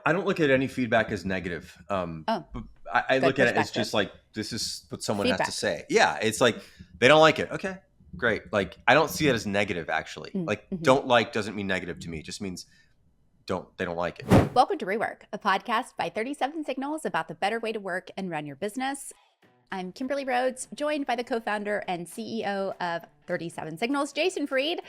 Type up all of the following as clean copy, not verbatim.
I don't look at any feedback as negative. Oh, But I good look at it as perspective. just like, this is what someone has to Feedback. say. Yeah, it's like they don't like it. Okay, great. Like I don't see it as negative actually. Like Mm-hmm. don't like doesn't mean negative to me. It just means they don't like it. Welcome to REWORK, a podcast by 37 Signals about the better way to work and run your business. I'm Kimberly Rhodes, joined by the co-founder and CEO of 37 Signals, Jason Fried.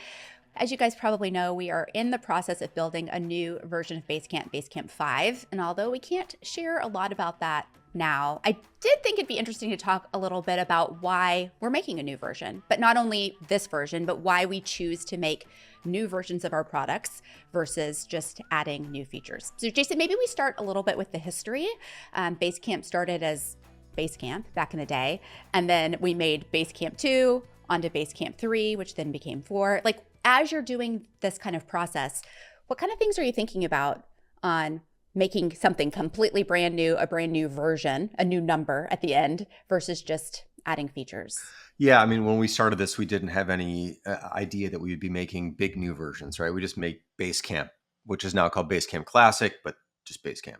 As you guys probably know, we are in the process of building a new version of Basecamp, Basecamp 5. And although we can't share a lot about that now, I did think it'd be interesting to talk a little bit about why we're making a new version, but not only this version, but why we choose to make new versions of our products versus just adding new features. So Jason, maybe we start a little bit with the history. Basecamp started as Basecamp back in the day, and then we made Basecamp 2 onto Basecamp 3, which then became 4. Like, as you're doing this kind of process, what kind of things are you thinking about on making something completely brand new, a brand new version, a new number at the end versus just adding features? Yeah, I mean, when we started this, we didn't have any idea that we would be making big new versions, right? We just made Basecamp, which is now called Basecamp Classic, but just Basecamp.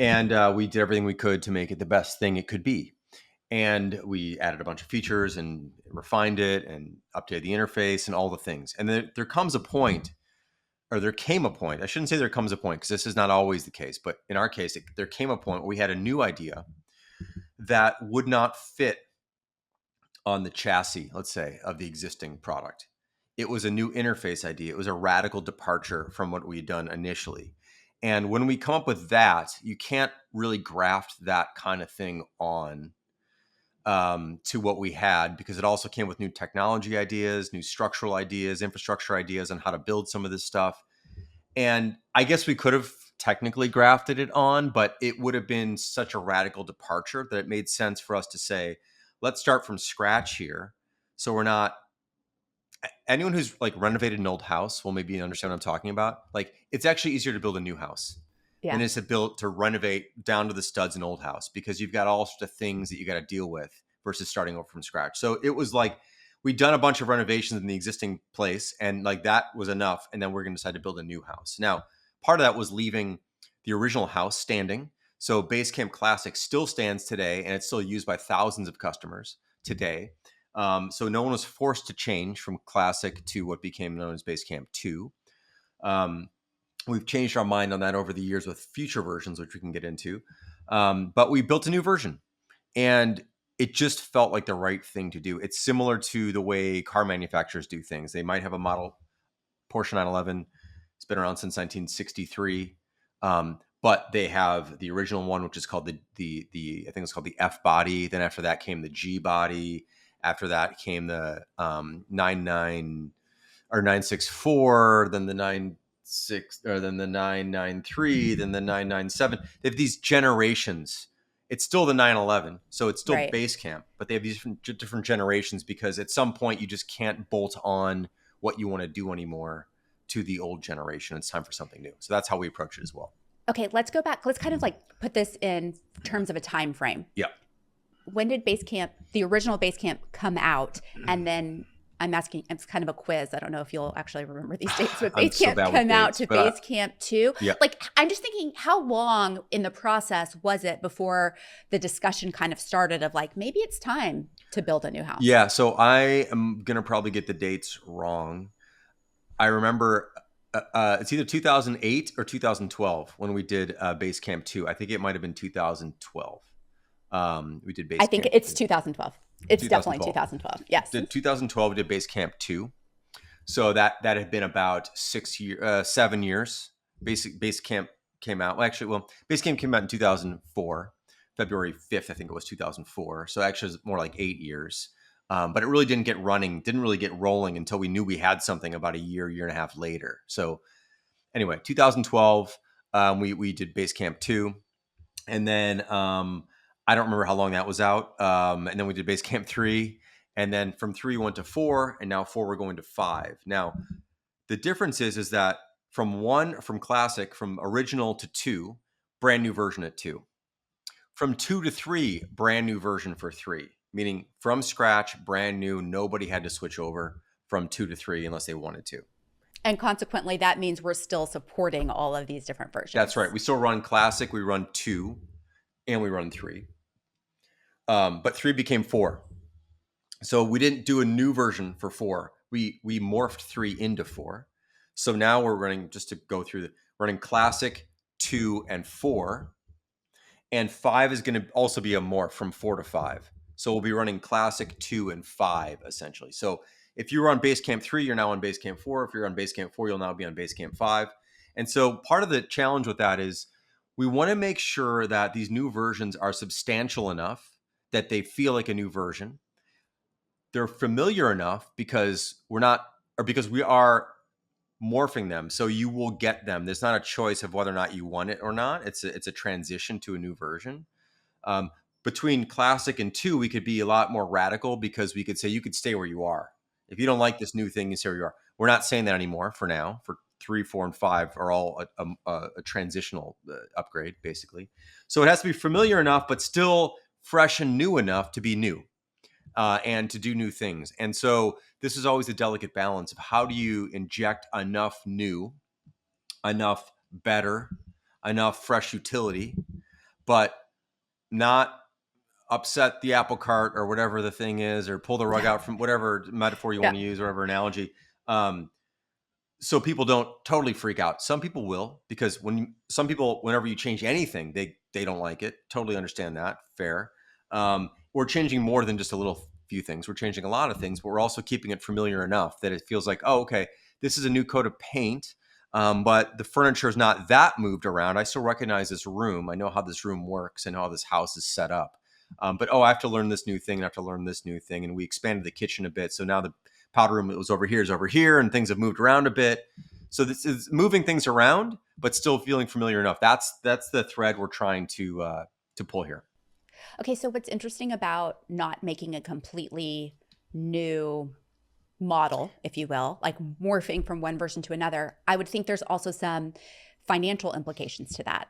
And we did everything we could to make it the best thing it could be. And we added a bunch of features and refined it and updated the interface and all the things. And then there comes a point, or there came a point. I shouldn't say there comes a point because this is not always the case. But in our case, there came a point where we had a new idea that would not fit on the chassis, let's say, of the existing product. It was a new interface idea. It was a radical departure from what we had done initially. And when we come up with that, you can't really graft that kind of thing on to what we had, because it also came with new technology ideas, new structural ideas, infrastructure ideas on how to build some of this stuff. And I guess we could have technically grafted it on, but it would have been such a radical departure that it made sense for us to say, let's start from scratch here. So we're not, anyone who's like renovated an old house will maybe understand what I'm talking about. Like, it's actually easier to build a new house than Yeah. it is to renovate down to the studs an old house, because you've got all sorts of things that you got to deal with versus starting over from scratch. So it was like we'd done a bunch of renovations in the existing place, and like that was enough. And then we're going to decide to build a new house. Now, part of that was leaving the original house standing. So Basecamp Classic still stands today, and it's still used by thousands of customers today. So no one was forced to change from Classic to what became known as Basecamp 2. We've changed our mind on that over the years with future versions, which we can get into. But we built a new version, and it just felt like the right thing to do. It's similar to the way car manufacturers do things. They might have a model, Porsche 911. It's been around since 1963. But they have the original one, which is called the I think it's called the F body. Then after that came the G body. After that came the 99 or 964, then the 96, or then the 993, then the 997. They have these generations. It's still the 911, so it's still Right. Basecamp, but they have these different generations, because at some point you just can't bolt on what you want to do anymore to the old generation. It's time for something new. So that's how we approach it as well. Okay, let's go back. Let's kind of like put this in terms of a time frame. Yeah. When did Basecamp, the original Basecamp, come out? And then I'm asking, it's kind of a quiz. I don't know if you'll actually remember these dates, but I'm so Basecamp bad with come out dates, to but Basecamp 2. yeah. Like, I'm just thinking, how long in the process was it before the discussion kind of started of like, maybe it's time to build a new house? Yeah. So I am going to probably get the dates wrong. I remember it's either 2008 or 2012 when we did Basecamp 2. I think it might have been 2012. We did I think Basecamp it's 2. 2012. It's definitely 2012. 2012. Yes. Did 2012 we did Basecamp 2. So that had been about 7 years. Basecamp came out. Basecamp came out in 2004, February 5th, I think it was 2004. So actually, it's more like 8 years. But it really didn't really get rolling until we knew we had something about a year and a half later. So anyway, 2012, we did Basecamp 2. And then I don't remember how long that was out. And then we did Basecamp 3. And then from 3 we went to 4. And now 4 we're going to 5. Now, the difference is that from Classic, from original to 2, brand new version at 2. From 2 to 3, brand new version for 3. Meaning from scratch, brand new. Nobody had to switch over from 2 to 3 unless they wanted to. And consequently, that means we're still supporting all of these different That's right. versions. We still run classic, we run 2, and we run 3. But 3 became 4. So we didn't do a new version for 4. We morphed 3 into 4. So now we're running, just to go through running classic, 2, and 4. And 5 is going to also be a morph from 4 to 5. So we'll be running classic, 2, and 5 essentially. So if you were on Basecamp 3, you're now on Basecamp 4. If you're on Basecamp 4, you'll now be on Basecamp 5. And so part of the challenge with that is we want to make sure that these new versions are substantial enough that they feel like a new version. They're familiar enough because because we are morphing them, so you will get them. There's not a choice of whether or not you want it or not. It's a transition to a new version. Um, Between classic and 2, we could be a lot more radical because we could say you could stay where you are. If you don't like this new thing, you stay where you are. We're not saying that anymore for now. For 3, 4, and 5 are all a transitional upgrade, basically. So it has to be familiar enough, but still fresh and new enough to be new and to do new things. And so this is always a delicate balance of how do you inject enough new, enough better, enough fresh utility, but not upset the apple cart or whatever the thing is, or pull the rug out from whatever metaphor you Yeah. want to use, whatever analogy. Um, so people don't totally freak out. Some people will, because some people, whenever you change anything, they don't like it. Totally understand that. Fair. We're changing more than just a little few things. We're changing a lot of things, but we're also keeping it familiar enough that it feels like, oh, okay, this is a new coat of paint. But the furniture is not that moved around. I still recognize this room. I know how this room works. I know how this house is set up. But I have to learn this new thing, and I have to learn this new thing. And we expanded the kitchen a bit, so now the powder room that was over here is over here, and things have moved around a bit. So this is moving things around, but still feeling familiar enough. That's the thread we're trying to pull here. Okay, so what's interesting about not making a completely new model, if you will, like morphing from one version to another, I would think there's also some financial implications to that.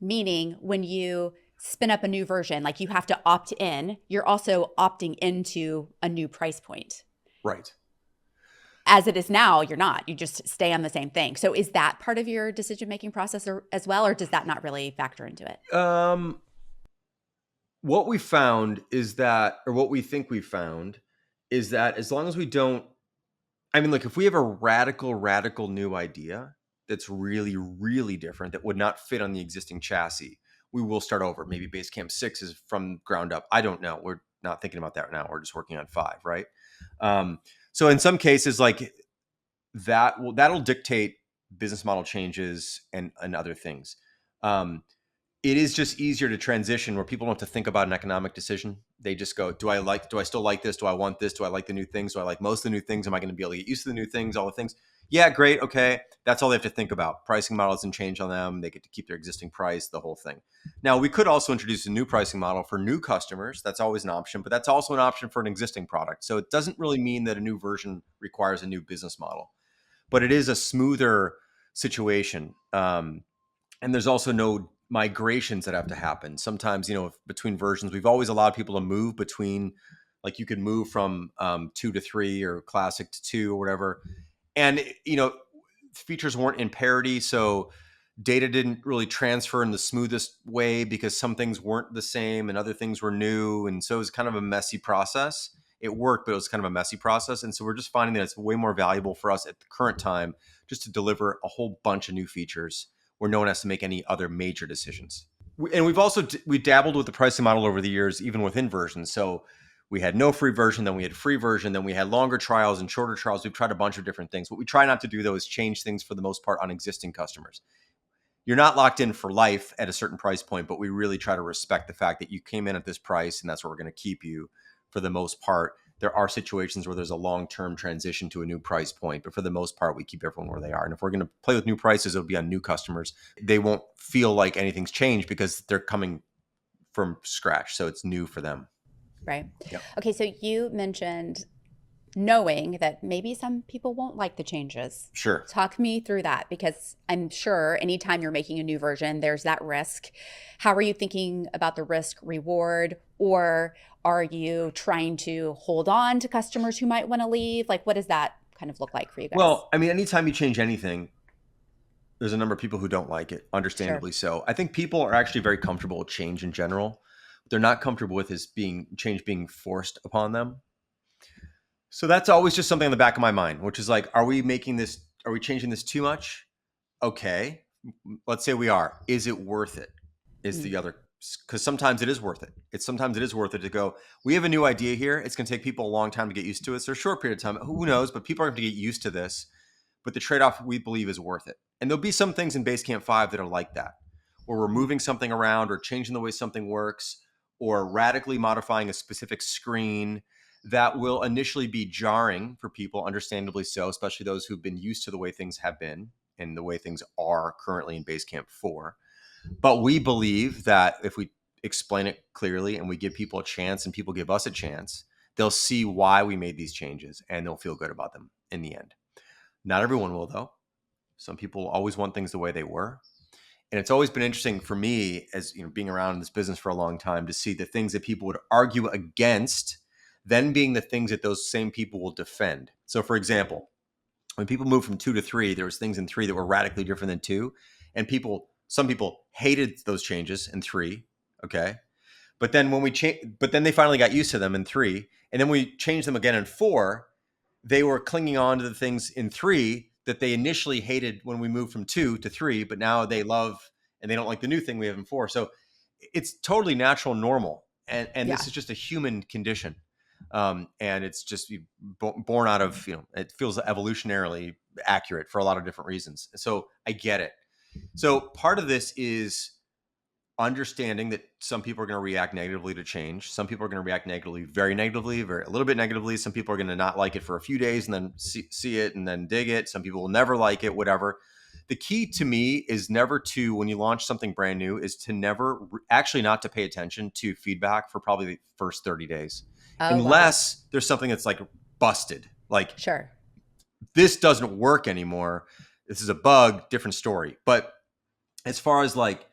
Meaning, when you spin up a new version, like you have to opt in, you're also opting into a new price point. Right. As it is now, you're not. You just stay on the same thing. So is that part of your decision-making process as well, or does that not really factor into it? What we found is that, or what we think we found, is that as long as we don't, I mean, look, if we have a radical new idea that's really, really different that would not fit on the existing chassis, we will start over. Maybe Basecamp 6 is from ground up. I don't know. We're not thinking about that right now. We're just working on 5, right? So in some cases, like that'll dictate business model changes and other things. It is just easier to transition where people don't have to think about an economic decision. They just go, do I still like this? Do I want this? Do I like the new things? Do I like most of the new things? Am I going to be able to get used to the new things? All the things. Yeah, great. Okay. That's all they have to think about. Pricing model doesn't change on them. They get to keep their existing price, the whole thing. Now, we could also introduce a new pricing model for new customers. That's always an option, but that's also an option for an existing product. So it doesn't really mean that a new version requires a new business model, but it is a smoother situation. And there's also no migrations that have to happen. Sometimes, between versions, we've always allowed people to move between, like you could move from 2 to 3 or classic to 2 or whatever. And, features weren't in parity. So data didn't really transfer in the smoothest way because some things weren't the same and other things were new. And so it was kind of a messy process. It worked, but it was kind of a messy process. And so we're just finding that it's way more valuable for us at the current time just to deliver a whole bunch of new features where no one has to make any other major decisions. And we dabbled with the pricing model over the years, even within versions. So we had no free version, then we had free version, then we had longer trials and shorter trials. We've tried a bunch of different things. What we try not to do, though, is change things for the most part on existing customers. You're not locked in for life at a certain price point, but we really try to respect the fact that you came in at this price and that's where we're going to keep you for the most part. There are situations where there's a long-term transition to a new price point, but for the most part, we keep everyone where they are. And if we're going to play with new prices, it'll be on new customers. They won't feel like anything's changed because they're coming from scratch. So it's new for them. Right. Yep. Okay, so you mentioned knowing that maybe some people won't like the changes. Sure. Talk me through that, because I'm sure anytime you're making a new version, there's that risk. How are you thinking about the risk reward? Or are you trying to hold on to customers who might want to leave? Like, what does that kind of look like for you guys? Well, I mean, anytime you change anything, there's a number of people who don't like it, Sure. understandably so. I think people are actually very comfortable with change in general. What they're not comfortable with is change being forced upon them. So that's always just something in the back of my mind, which is like, are we changing this too much? Okay. Let's say we are. Is it worth it? Is Mm. the other, because sometimes it is worth it. Sometimes it is worth it to go, we have a new idea here. It's going to take people a long time to get used to it. So a short period of time, who knows, but people are going to get used to this. But the trade-off we believe is worth it. And there'll be some things in Basecamp 5 that are like that, where we're Mm. moving something around or changing the way something works or radically modifying a specific screen that will initially be jarring for people, understandably so, especially those who've been used to the way things have been and the way things are currently in Basecamp 4. But we believe that if we explain it clearly and we give people a chance and people give us a chance, they'll see why we made these changes and they'll feel good about them in the end. Not everyone will, though. Some people always want things the way they were. And it's always been interesting for me, as being around in this business for a long time, to see the things that people would argue against, then being the things that those same people will defend. So, for example, when people moved from 2 to 3, there was things in 3 that were radically different than 2, and some people hated those changes in 3. Okay, but then but then they finally got used to them in 3, and then we changed them again in 4. They were clinging on to the things in 3 that they initially hated when we moved from 2 to 3, but now they love and they don't like the new thing we have in 4. So it's totally natural and normal. And this Yeah. is just a human condition. And it's just born out of, it feels evolutionarily accurate for a lot of different reasons. So I get it. So part of this is understanding that some people are going to react negatively to change. Some people are going to react negatively, very negatively, a little bit negatively. Some people are going to not like it for a few days and then see it and then dig it. Some people will never like it, whatever. The key to me is never to, when you launch something brand new, is to never actually not to pay attention to feedback for probably the first 30 days, Oh, wow. unless there's something that's like busted, like Sure. this doesn't work anymore. This is a bug, different story. But as far as like,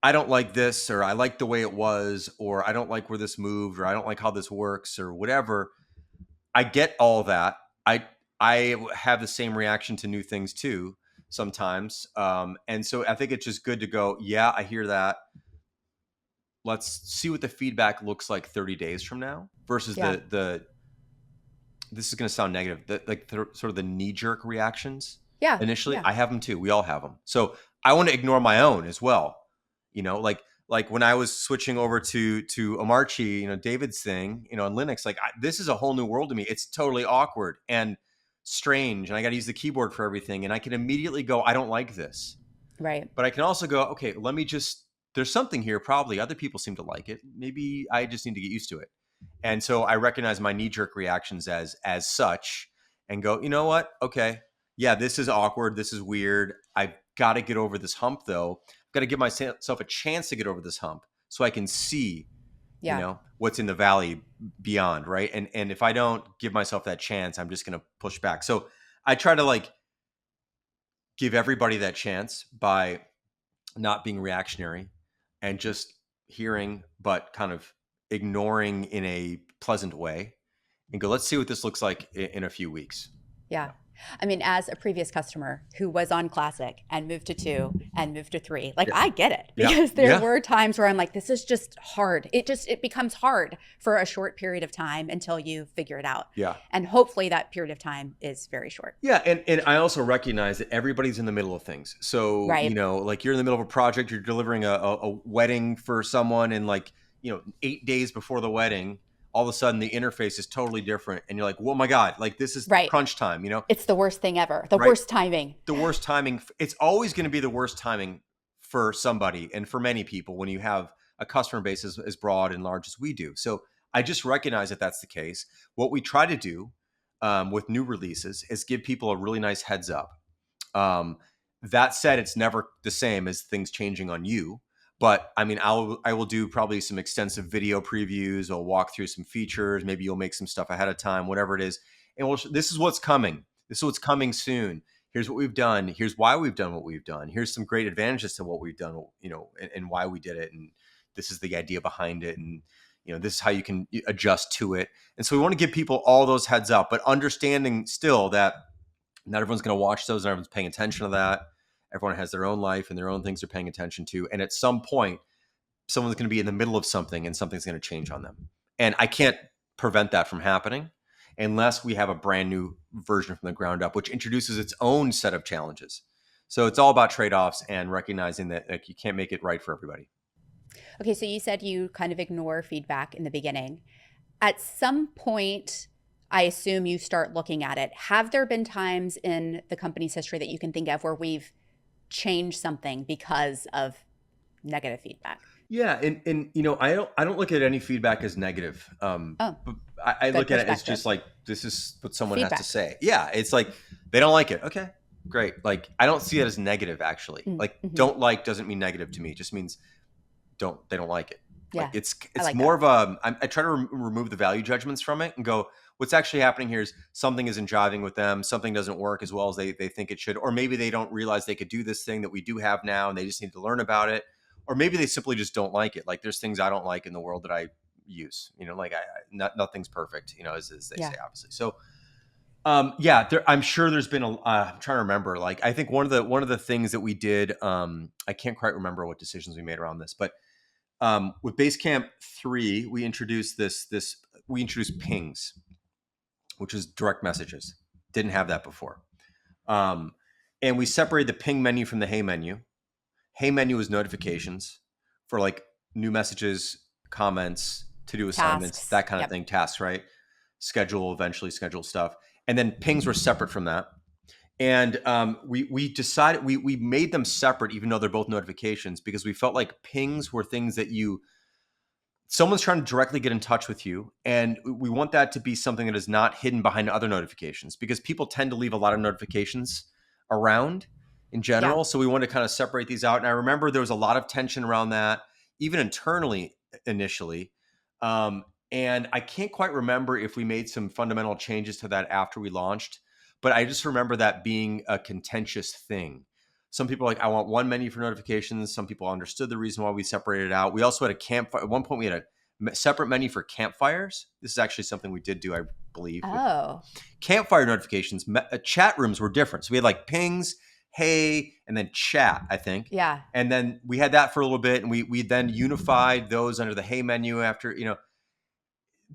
I don't like this, or I like the way it was, or I don't like where this moved, or I don't like how this works, or whatever. I get all that. I have the same reaction to new things too sometimes, and so I think it's just good to go. Yeah, I hear that. Let's see what the feedback looks like 30 days from now versus Yeah. the. This is going to sound negative. Sort of the knee jerk reactions Yeah. initially. Yeah. I have them too. We all have them. So I want to ignore my own as well. Like when I was switching over to Amarchi, David's thing, in Linux, like this is a whole new world to me. It's totally awkward and strange, and I got to use the keyboard for everything. And I can immediately go, I don't like this. Right. But I can also go, okay, let me just. There's something here. Probably other people seem to like it. Maybe I just need to get used to it. And so I recognize my knee jerk reactions as such, and go, you know what? Okay, yeah, this is awkward. This is weird. I've got to get over this hump, though. I've got to give myself a chance to get over this hump so I can see, Yeah. what's in the valley beyond, right? And if I don't give myself that chance, I'm just going to push back. So I try to like give everybody that chance by not being reactionary and just hearing, but kind of ignoring in a pleasant way, and go, let's see what this looks like in a few weeks. Yeah. Yeah. I mean, as a previous customer who was on Classic and moved to 2 and moved to 3, like Yeah. I get it Yeah. because there Yeah. were times where I'm like, this is just hard. It becomes hard for a short period of time until you figure it out. Yeah. And hopefully that period of time is very short. Yeah. And I also recognize that everybody's in the middle of things. So, Right. like you're in the middle of a project, you're delivering a wedding for someone, and like, 8 days before the wedding, all of a sudden the interface is totally different. And you're like, oh my God, like this is Right. crunch time, It's the worst thing ever. The right? worst timing. The worst timing. It's always going to be the worst timing for somebody and for many people when you have a customer base as broad and large as we do. So I just recognize that that's the case. What we try to do with new releases is give people a really nice heads up. That said, it's never the same as things changing on you. But I mean, I will do probably some extensive video previews. I'll walk through some features. Maybe you'll make some stuff ahead of time, whatever it is. And this is what's coming. This is what's coming soon. Here's what we've done. Here's why we've done what we've done. Here's some great advantages to what we've done, and why we did it. And this is the idea behind it. And this is how you can adjust to it. And so we want to give people all those heads up, but understanding still that not everyone's going to watch those. Not everyone's paying attention to that. Everyone has their own life and their own things they're paying attention to. And at some point, someone's going to be in the middle of something and something's going to change on them. And I can't prevent that from happening unless we have a brand new version from the ground up, which introduces its own set of challenges. So it's all about trade-offs and recognizing that like, you can't make it right for everybody. Okay, so you said you kind of ignore feedback in the beginning. At some point, I assume you start looking at it. Have there been times in the company's history that you can think of where we've changed something because of negative feedback? Yeah, and I don't look at any feedback as negative. Oh, But I good look at it as just perspective. like this is what someone has to Feedback. say. Yeah, it's like they don't like it. Okay, great. Like I don't see it as negative actually. Like Mm-hmm. don't like doesn't mean negative to me. It just means they don't like it. Like Yeah, I it's like that. more of I try to remove the value judgments from it and go, what's actually happening here is something isn't jiving with them. Something doesn't work as well as they think it should, or maybe they don't realize they could do this thing that we do have now, and they just need to learn about it, or maybe they simply just don't like it. Like there's things I don't like in the world that I use. Like nothing's perfect. As they Yeah. say, obviously. So yeah, I'm sure there's been I'm trying to remember. Like, I think one of the things that we did, I can't quite remember what decisions we made around this, but with Basecamp 3, we introduced pings, which is direct messages. Didn't have that before. Um, and we separated the ping menu from the hey menu. Hey menu is notifications for like new messages, comments, to do assignments, Tasks. that kind of Yep. thing, tasks, right? Eventually schedule stuff. And then pings were separate from that. And we decided we made them separate, even though they're both notifications, because we felt like pings were things that someone's trying to directly get in touch with you, and we want that to be something that is not hidden behind other notifications, because people tend to leave a lot of notifications around in Yeah. general. So we want to kind of separate these out. And I remember there was a lot of tension around that, even internally initially. And I can't quite remember if we made some fundamental changes to that after we launched, but I just remember that being a contentious thing. Some people are like, I want one menu for notifications. Some people understood the reason why we separated it out. We also had a campfire. At one point, we had a separate menu for campfires. This is actually something we did do, I believe, with Oh, campfire notifications. Chat rooms were different. So we had like pings, hey, and then chat, I think. yeah. And then we had that for a little bit, and we then unified those under the hey menu after,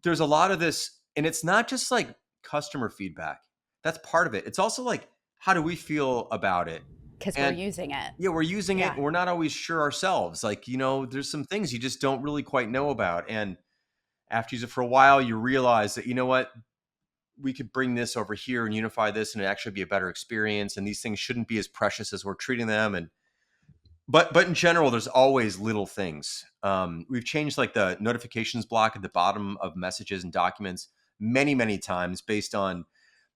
there's a lot of this, and it's not just like customer feedback. That's part of it. It's also like, how do we feel about it? Because we're And using it. yeah, we're using it Yeah. and we're not always sure ourselves. Like, there's some things you just don't really quite know about. And after you use it for a while, you realize that, you know what, we could bring this over here and unify this and it actually be a better experience. And these things shouldn't be as precious as we're treating them. And but in general, there's always little things. We've changed like the notifications block at the bottom of messages and documents many, many times based on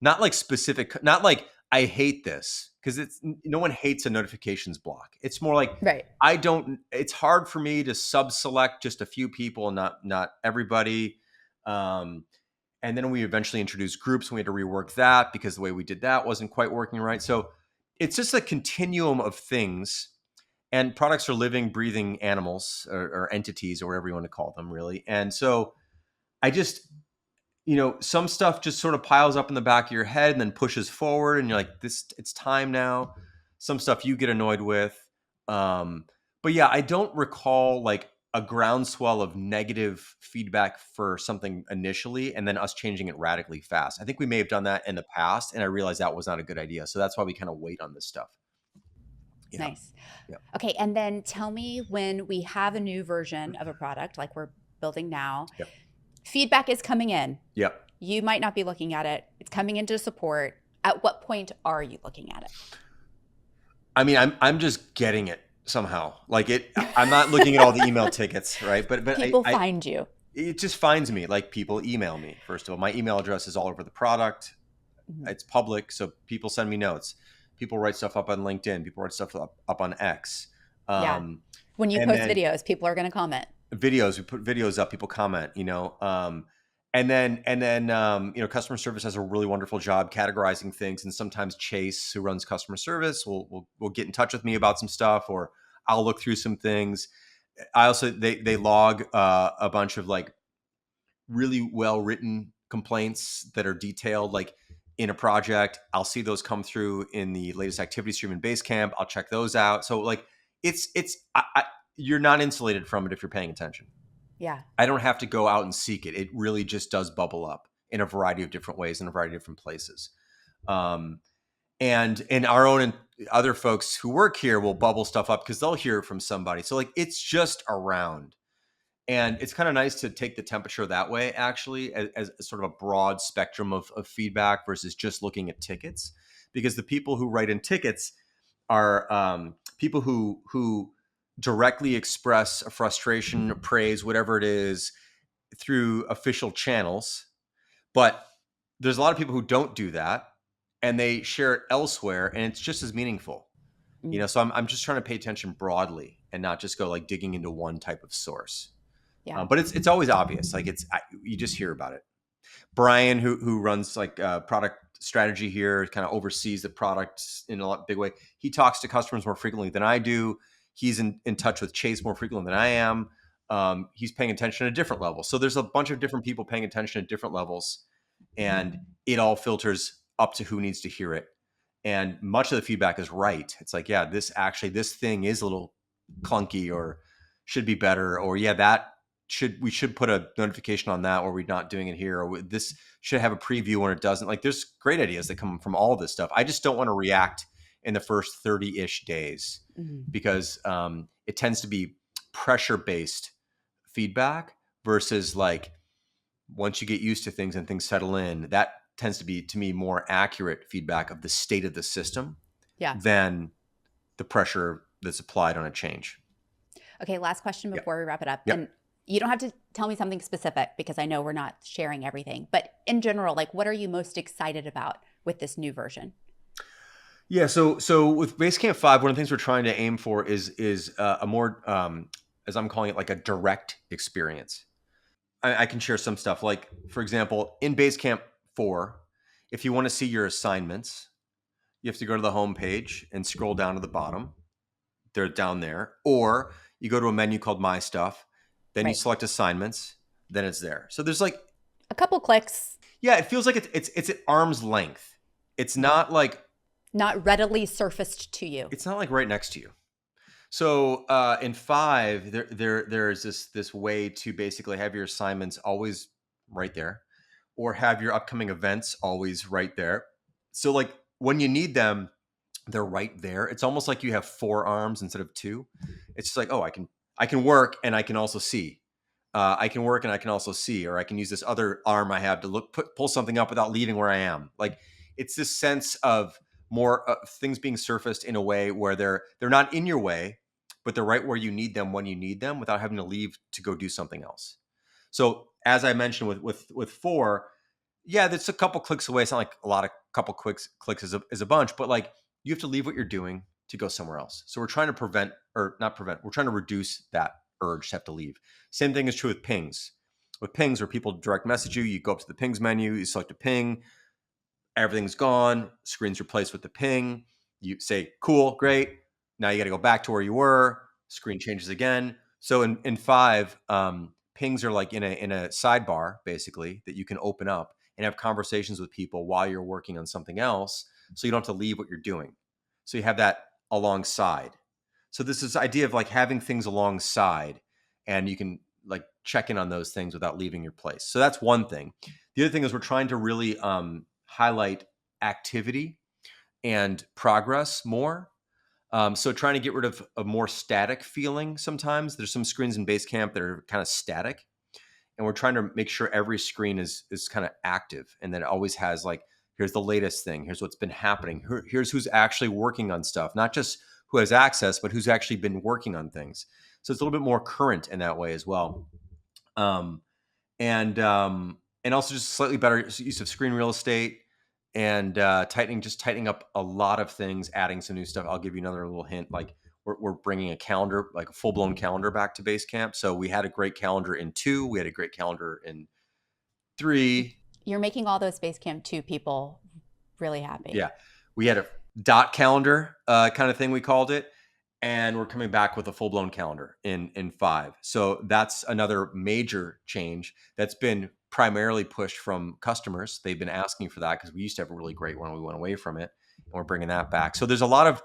not like specific, not like I hate this, because it's no one hates a notifications block. It's more like Right. I don't. It's hard for me to sub-select just a few people, not everybody. Um, and then we eventually introduced groups. And we had to rework that because the way we did that wasn't quite working right. So it's just a continuum of things, and products are living, breathing animals or entities or whatever you want to call them, really. And so I just, some stuff just sort of piles up in the back of your head and then pushes forward, and you're like, it's time now. Some stuff you get annoyed with. Um, but yeah, I don't recall like a groundswell of negative feedback for something initially and then us changing it radically fast. I think we may have done that in the past, and I realized that was not a good idea. So that's why we kind of wait on this stuff. Yeah. Nice. Yeah. Okay, and then tell me when we have a new version of a product like we're building now, Yep. feedback is coming in. Yep. You might not be looking at it. It's coming into support. At what point are you looking at I mean, I'm just getting it somehow. Like I'm not looking at all the email tickets, right? But it? People find you. it just finds me. Like people email me. First of all, my email address is all over the product. Mhm. It's public, so people send me notes. People write stuff up on LinkedIn. People write stuff up on X. Yeah. Um, When you and post then videos, people are going to comment. videos, we put videos up. People comment. Customer service has a really wonderful job categorizing things, and sometimes Chase, who runs customer service, will get in touch with me about some stuff, or I'll look through some things. I also they log a bunch of like really well written complaints that are detailed, like in a project. I'll see those come through in the latest activity stream in Basecamp. I'll check those out. So like you're not insulated from it if you're paying attention. Yeah. I don't have to go out and seek it. It really just does bubble up in a variety of different ways in a variety of different places. Um, and our own and other folks who work here will bubble stuff up because they'll hear it from somebody. So like it's just around. And it's kind of nice to take the temperature that way, actually, as sort of a broad spectrum of feedback versus just looking at tickets. Because the people who write in tickets are people who directly express a frustration, praise, whatever it is, through official channels. But there's a lot of people who don't do that, and they share it elsewhere, and it's just as meaningful. Mm. So I'm just trying to pay attention broadly and not just go like digging into one type of source. Yeah. But it's always obvious. Like you just hear about it. Brian, who runs like product strategy here, kind of oversees the products in a lot big way. He talks to customers more frequently than I do. He's in touch with Chase more frequently than I am. He's paying attention at a different level. So there's a bunch of different people paying attention at different levels, and it all filters up to who needs to hear it. And much of the feedback is right. It's like, yeah, this thing is a little clunky or should be better, or yeah, we should put a notification on that, or we're not doing it here, or this should have a preview when it doesn't. Like there's great ideas that come from all this stuff. I just don't want to react in the first 30-ish days Mhm. because it tends to be pressure based feedback versus like once you get used to things and things settle in, that tends to be to me more accurate feedback of the state of the system Yeah. than the pressure that's applied on a change. Okay, last question Yep. before we wrap it up. Yep. And you don't have to tell me something specific because I know we're not sharing everything. But in general, like what are you most excited about with this new version? Yeah, so with Basecamp 5, one of the things we're trying to aim for is a more as I'm calling it, like a direct experience. I can share some stuff. Like, for example, in Basecamp 4, if you want to see your assignments, you have to go to the home page and scroll down to the bottom. They're down there. Or you go to a menu called My Stuff, then you Right. select assignments, then it's there. So there's like, A couple clicks, yeah, it feels like it's at arm's length. It's not like not readily surfaced to you. it's not like right next to you. So in 5, there's this way to basically have your assignments always right there, or have your upcoming events always right there. So like when you need them, they're right there. It's almost like you have 4 arms instead of 2. It's just like, oh, I can work and I can also see. I can work and I can also see, or I can use this other arm I have to pull something up without leaving where I am. Like it's this sense of more things being surfaced in a way where they're not in your way, but they're right where you need them when you need them without having to leave to go do something else. So as I mentioned with 4, yeah, that's a couple clicks away. It's not like a lot of couple clicks is a bunch, but like you have to leave what you're doing to go somewhere else. So we're trying to prevent or not prevent, we're trying to reduce that urge to have to leave. Same thing is true with pings. With pings, where people direct message you, you go up to the pings menu, you select a ping, everything's gone, screen's replaced with the ping. You say, cool, great. Now you got to go back to where you were. Screen changes again. So in 5, pings are like in a sidebar basically that you can open up and have conversations with people while you're working on something else. So you don't have to leave what you're doing. So you have that alongside. So this idea of like having things alongside, and you can like check in on those things without leaving your place. So that's one thing. The other thing is we're trying to really highlight activity and progress more. So trying to get rid of a more static feeling sometimes. There's some screens in Basecamp that are kind of static, and we're trying to make sure every screen is kind of active, and that it always has like, here's the latest thing, here's what's been happening, here's who's actually working on stuff, not just who has access, but who's actually been working on things. So it's a little bit more current in that way as well. Um, and also just slightly better use of screen real estate, and tightening up a lot of things, adding some new stuff. I'll give you another little hint. Like we're bringing a calendar, like a full blown calendar, back to Basecamp. So we had a great calendar in 2. We had a great calendar in 3. You're making all those Basecamp 2 people really happy. Yeah, we had a dot calendar kind of thing, we called it. and we're coming back with a full-blown calendar in 5. So that's another major change that's been primarily pushed from customers. They've been asking for that because we used to have a really great one. We went away from it, and we're bringing that back. So there's a lot of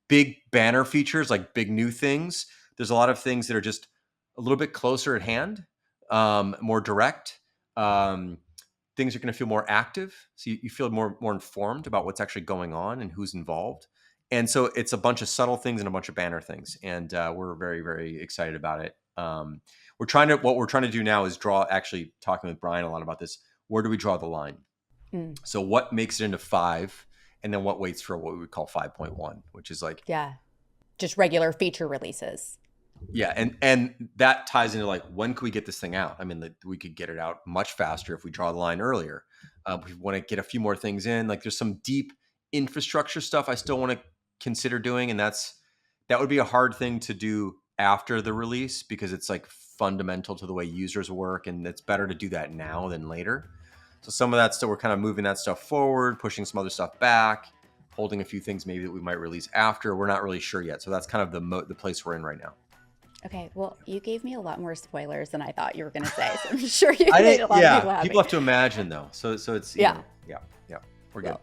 big banner features, like big new things. There's a lot of things that are just a little bit closer at hand, more direct. Things are going to feel more active. So you feel more informed about what's actually going on and who's involved. And so it's a bunch of subtle things and a bunch of banner things. And we're very, very excited about it. What we're trying to do now is actually talking with Brian a lot about this. Where do we draw the line? So what makes it into 5, and then what waits for what we would call 5.1, which is like, Yeah. Just regular feature releases. yeah, and that ties into like, when can we get this thing out? I mean, we could get it out much faster if we draw the line earlier. We want to get a few more things in. Like, there's some deep infrastructure stuff I still want to consider doing, and that would be a hard thing to do after the release because it's like fundamental to the way users work, and it's better to do that now than later. So some of that stuff, we're kind of moving that stuff forward, pushing some other stuff back, holding a few things maybe that we might release after. We're not really sure yet. So that's kind of the place we're in right now. Okay, well, you gave me a lot more spoilers than I thought you were going to say, so I'm sure you made a lot of people happy. People have to imagine, though. So it's yeah, we're good.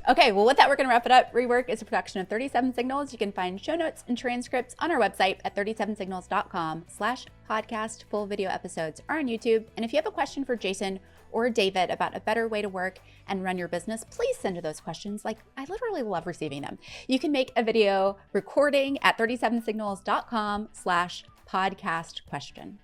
Okay, well, with that, we're going to wrap it up. Rework is a production of 37 Signals. You can find show notes and transcripts on our website at 37signals.com/podcast. Full video episodes are on YouTube. And if you have a question for Jason or David about a better way to work and run your business, please send those questions. Like, I literally love receiving them. You can make a video recording at 37signals.com/podcast question.